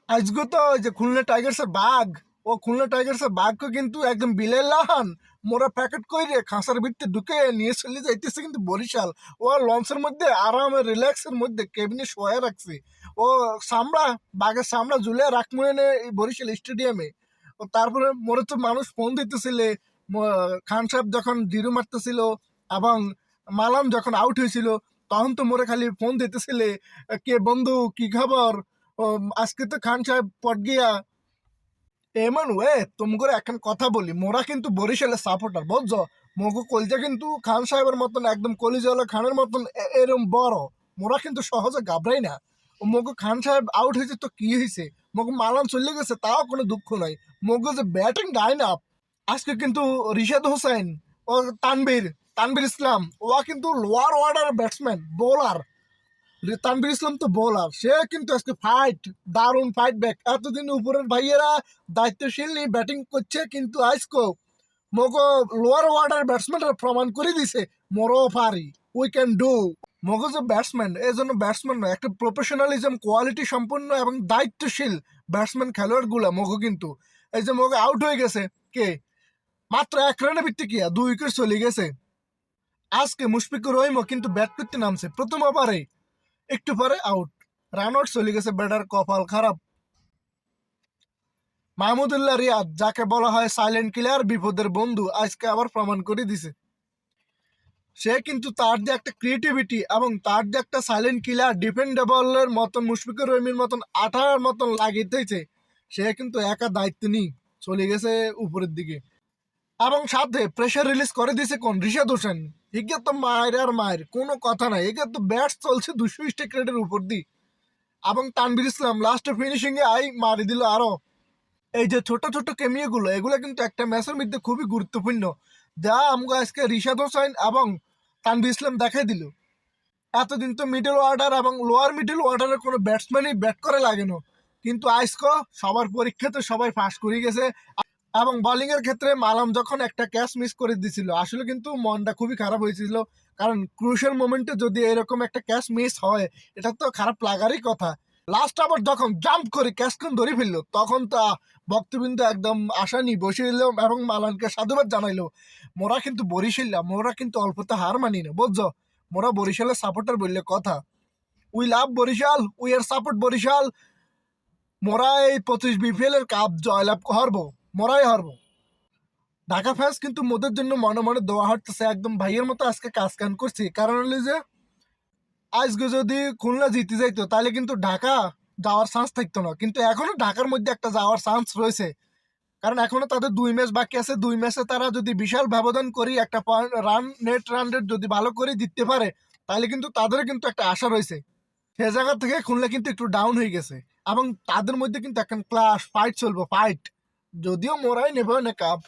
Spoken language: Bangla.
আজকে তো ওই যে খুলনা টাইগার্সের বাঘ, ও খুলনা টাইগার্সের বাঘকে কিন্তু একদম বিলের লাহান মোরা প্যাকেট করে খাঁচার ভিতরে ঢুকে নিয়ে চলে যাইতেছে কিন্তু বরিশাল। ও লঞ্চের মধ্যে আরামে রিল্যাক্সের মধ্যে কেবিনে শোয়া রাখছে। ও সামড়া, বাঘের সামড়া ঝুলে রাখবো এনে এই বরিশাল স্টেডিয়ামে। ও তারপরে মোরে তো মানুষ ফোন দিতেছিলে, খান সাহেব যখন জিরো মারতেছিল এবং মালাম যখন আউট হয়েছিল, তখন তো মোরে খালি ফোন দিতেছিলে, কে বন্ধু কি খবর, ও আজকে তো খান সাহেব পট গিয়া। এমন ওয়ে তুমি করে এখন কথা বলি, মোরা কিন্তু বরিশালের সাপোর্টার বুঝছো। মগু কলজা কিন্তু খান সাহেবের মতন একদম কলিজাওয়ালা খানের মতন এরম বড়। মোরা কিন্তু সহজে ঘাবড়াই না। ও মগু খান সাহেব আউট হয়েছে তো কি হয়েছে, মগু মালান চলে গেছে তাও কোনো দুঃখ নাই। মগু যে ব্যাটিং লাইন আপ আজকে কিন্তু রিশাদ হোসেন ও তানভীর, তানভীর ইসলাম, ওয়া কিন্তু lower order batsman bowler. Tanvir Islam তো বোলার, সে কিন্তু আজকে ফাইট, দারুণ ফাইট ব্যাক। এতদিন উপরের ভাইয়েরা দায়িত্বশীল নিয়ে ব্যাটিং করছে, কিন্তু আজকে মগো লোয়ার অর্ডার ব্যাটসম্যানরা প্রমাণ করে দিছে মোরও পারি, উই ক্যান ডু। মগো যে ব্যাটসম্যান, এই জন্য ব্যাটসম্যান নয়, একটা প্রফেশনালিজম কোয়ালিটি সম্পন্ন এবং দায়িত্বশীল ব্যাটসম্যান খেলোয়াড়গুলা মগো কিন্তু। এই যে মগো আউট হয়ে গেছে কে, মাত্র 1 রানের ভিত্তি কি 2 উইকেট চলে গেছে। আজকে মুশফিকুর রহিমও কিন্তু ব্যাট করতে নামছে প্রথম ওভারে, একটু পরে আউট, রান আউট চলে গেছে। ব্যাটার কপাল খারাপ। মাহমুদুল্লাহ রিয়াদ, যাকে বলা হয় সাইলেন্ট কিলার, বিপদের বন্ধু, আজকে আবার প্রমাণ করে দিছে। সে কিন্তু তার যে একটা ক্রিয়েটিভিটি এবং তার যে একটা সাইলেন্ট কিলার ডিফেন্ডেবলের মতন, মুশফিকুর রহিমের মতন আঠার মতন লাগিয়েছে, সে কিন্তু একা দায়িত্ব নিয়ে চলে গেছে উপরের দিকে। এবং সাথে প্রেশার রিলিজ করে দিছে কোন, রিশাদ হোসেন। একে তো মায়ের আর মায়ের কোনো কথা নাই, একে তো ব্যাটস চলছে 200 রেটের উপর দিয়ে। এবং তানভীর ইসলাম লাস্টে ফিনিশিং এ আই মারি দিল আরো। এই যে ছোট ছোট কেমিও গুলো, এগুলো কিন্তু একটা ম্যাচের মধ্যে খুবই গুরুত্বপূর্ণ, যা আমাকে আজকে রিশাদ হোসেন এবং তানভীর ইসলাম দেখাই দিল। এতদিন তো মিডল অর্ডার এবং লোয়ার মিডল অর্ডারের কোনো ব্যাটসম্যানই ব্যাট করে লাগেনো, কিন্তু আজকে সবার পরীক্ষাতে সবাই পাস করে গেছে। এবং বোলিং এর ক্ষেত্রে মালাম যখন একটা ক্যাচ মিস করে দিছিল, আসলে কিন্তু মনটা খুবই খারাপ হয়েছিল। কারণ ক্রুশিয়াল মোমেন্টে যদি এরকম একটা ক্যাচ মিস হয়, এটা তো খারাপ লাগারই কথা। লাস্ট আবার যখন জাম্প করে ক্যাচখান ধরে ফেললো, তখন তো ভক্তবৃন্দ একদম আশা নিয়ে বসে এলো এবং মালানকে সাধুবাদ জানাইলো। মোরা কিন্তু বরিশাল, মোরা কিন্তু অল্পতে হার মানি না বুঝছো। মোরা বরিশালের সাপোর্টার বললে কথা। We love Barisal, we are support Barisal. মোরা এই 25 বিপিএল এর কাপ জয়লাভ হারবো, মোরাই হারবো। ঢাকা ফ্যান্স কিন্তু মোদের জন্য মনে মনে দোয়া হাঁটতেছে, একদম ভাইয়ের মতো আজকে কাজ কান করছি। কারণ হলো যে আজকে যদি খুলনা জিতে যাইতো তাহলে কিন্তু ঢাকা যাওয়ার চান্স থাকতো না, কিন্তু এখনো ঢাকার মধ্যে একটা যাওয়ার চান্স রয়েছে। কারণ এখনো তাদের 2 ম্যাচ বাকি আছে, 2 ম্যাচে তারা যদি বিশাল ব্যবধান করি একটা রান রেট যদি ভালো করে জিততে পারে, তাহলে কিন্তু তাদের কিন্তু একটা আশা রয়েছে। সে জায়গা থেকে খুলনা কিন্তু একটু ডাউন হয়ে গেছে এবং তাদের মধ্যে কিন্তু এখন ক্লাস ফাইট চলবে, ফাইট। যদিও মোরাই নেবে না কাপ,